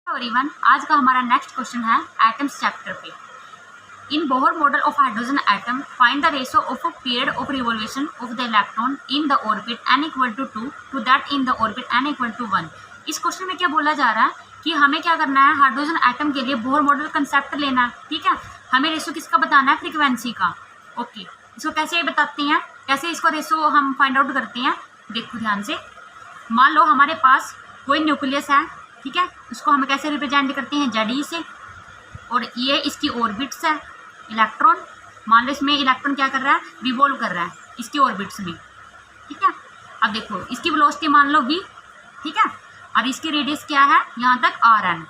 Everyone, आज का हमारा नेक्स्ट क्वेश्चन है एटम्स चैप्टर पे। In Bohr model of hydrogen atom find the ratio of period of revolution of the electron in the orbit n equal to 2 to that in the orbit n equal to 1। इस question में क्या बोला जा रहा है कि हमें क्या करना है, हाइड्रोजन एटम के लिए बोहर मॉडल कंसेप्ट लेना है। ठीक है, हमें रेशो किसका बताना है, फ्रीक्वेंसी का। ओके, इसको कैसे बताते हैं, कैसे इसको रेशो हम फाइंड आउट करते हैं। देखो ध्यान से, मान लो हमारे पास कोई न्यूक्लियस है, ठीक है, उसको हम कैसे रिप्रेजेंट करते हैं, जेड से, और ये इसकी ऑर्बिट्स है इलेक्ट्रॉन। मान लो इसमें इलेक्ट्रॉन क्या कर रहा है, रिवॉल्व कर रहा है इसकी ऑर्बिट्स में। ठीक है, अब देखो इसकी वेलोसिटी मान लो v, ठीक है, और इसकी रेडियस क्या है यहाँ तक rn।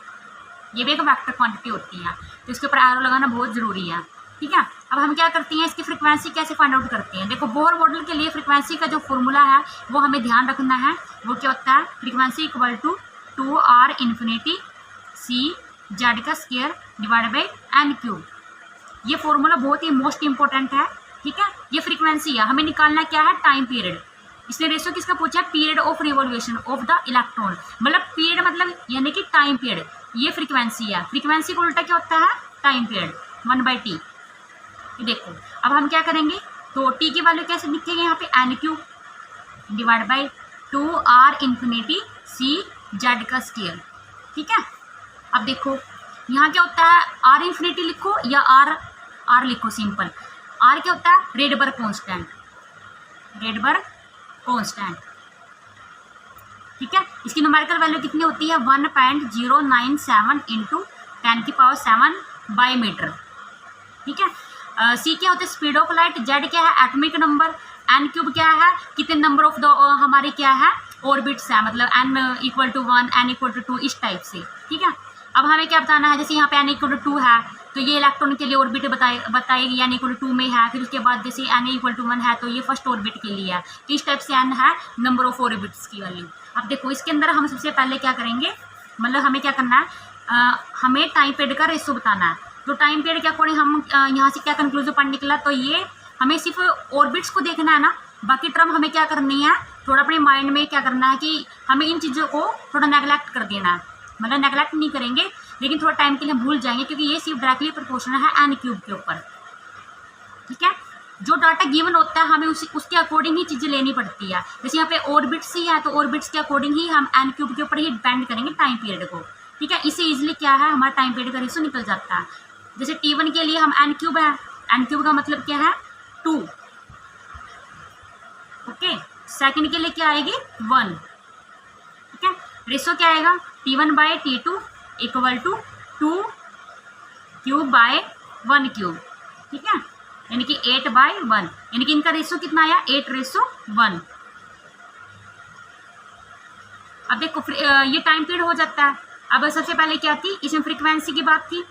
ये भी एक वेक्टर क्वांटिटी होती है, तो इसके ऊपर एरो लगाना बहुत ज़रूरी है। ठीक है, अब हम क्या करते हैं, इसकी फ्रीक्वेंसी कैसे फाइंड आउट करते हैं। देखो बोहर मॉडल के लिए फ्रीक्वेंसी का जो फॉर्मूला है वो हमें ध्यान रखना है। वो क्या होता है, frequency equal to 2r infinity c Z का square divide by n cube. ये फॉर्मूला बहुत ही मोस्ट इंपॉर्टेंट है। ठीक है, ये फ्रीक्वेंसी है, हमें निकालना क्या है, टाइम पीरियड। इसने रेशो किसका पूछा है, period of revolution of the electron, मतलब पीरियड मतलब यानी कि टाइम पीरियड। ये फ्रीक्वेंसी है, फ्रीक्वेंसी को उल्टा क्या होता है, टाइम पीरियड 1/t। देखो अब हम क्या करेंगे, तो t की वैल्यू कैसे लिखेंगे यहाँ पे, n cube divide by 2r infinity c Z का स्क्वायर। ठीक है, अब देखो यहाँ क्या होता है, r इन्फिनिटी लिखो या r लिखो, सिंपल। r क्या होता है, रेडबर्ग कांस्टेंट, रेडबर्ग कांस्टेंट। ठीक है, इसकी न्यूमेरिकल वैल्यू कितनी होती है, 1.097 इंटू 10⁷ बाई मीटर। ठीक है, c क्या होता है, स्पीड ऑफ लाइट, z क्या है, एटॉमिक नंबर, n क्यूब क्या है, कितने नंबर ऑफ द हमारे क्या है, ऑर्बिट्स है, मतलब n equal to 1, n equal to 2, इस टाइप से। ठीक है, अब हमें क्या बताना है, जैसे यहाँ पे n इक्वल टू 2 है तो ये इलेक्ट्रॉन के लिए ऑर्बिट बताएगी, n इक्वल टू 2 में है। फिर उसके बाद जैसे n इक्वल टू 1 है तो ये फर्स्ट ऑर्बिट के लिए है, तो इस टाइप से n है नंबर ऑफ ऑर्बिट्स की वैल्यू। अब देखो इसके अंदर हम सबसे पहले क्या करेंगे, मतलब हमें क्या करना है, हमें टाइम पीरियड का रेशो बताना है। तो टाइम पीरियड के अकॉर्डिंग हम यहाँ से क्या कंक्लूजन पॉइंट निकला, तो ये हमें सिर्फ ऑर्बिट्स को देखना है ना, बाकी टर्म हमें क्या करनी है, थोड़ा अपने माइंड में क्या करना है कि हमें इन चीज़ों को थोड़ा नेगलेक्ट कर देना है। मतलब नेगलेक्ट नहीं करेंगे लेकिन थोड़ा टाइम के लिए भूल जाएंगे, क्योंकि ये सिर्फ डायरेक्टली प्रोपोर्शनल है n क्यूब के ऊपर। ठीक है, जो डाटा गिवन होता है हमें उसके अकॉर्डिंग ही चीज़ें लेनी पड़ती है। जैसे यहाँ पे ऑर्बिट्स ही है तो ऑर्बिट्स के अकॉर्डिंग ही हम n क्यूब के ऊपर ही डिपेंड करेंगे टाइम पीरियड को। ठीक है, इससे ईजिली क्या है, हमारा टाइम पीरियड का रेशो निकल जाता है। जैसे t1 के लिए हम n क्यूब है, n क्यूब का मतलब क्या है, 2। ओके, सेकंड के लिए क्या आएगी, 1। ठीक है, रेशो क्या आएगा, t1/t2 equal to 2 cube by 1 cube. ठीक है, यानी कि 8/1, यानी कि इनका रेशो कितना आया, 8:1। अब देखो ये टाइम पीरियड हो जाता है। अब सबसे पहले क्या थी, इसमें फ्रीक्वेंसी की बात थी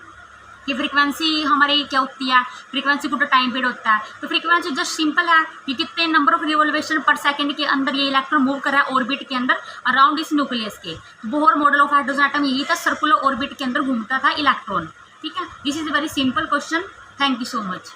कि फ्रीक्वेंसी हमारी क्या होती है, फ्रीक्वेंसी को तो टाइम पीरियड होता है। तो फ्रीक्वेंसी जस्ट सिंपल है कि कितने नंबर ऑफ रिवॉल्यूशन पर सेकंड के अंदर ये इलेक्ट्रॉन मूव कर रहा है ऑर्बिट के अंदर अराउंड इस न्यूक्लियस के। Bohr model of hydrogen atom यही था, सर्कुलर ऑर्बिट के अंदर घूमता था इलेक्ट्रॉन। ठीक है, this is very simple question. Thank you so much.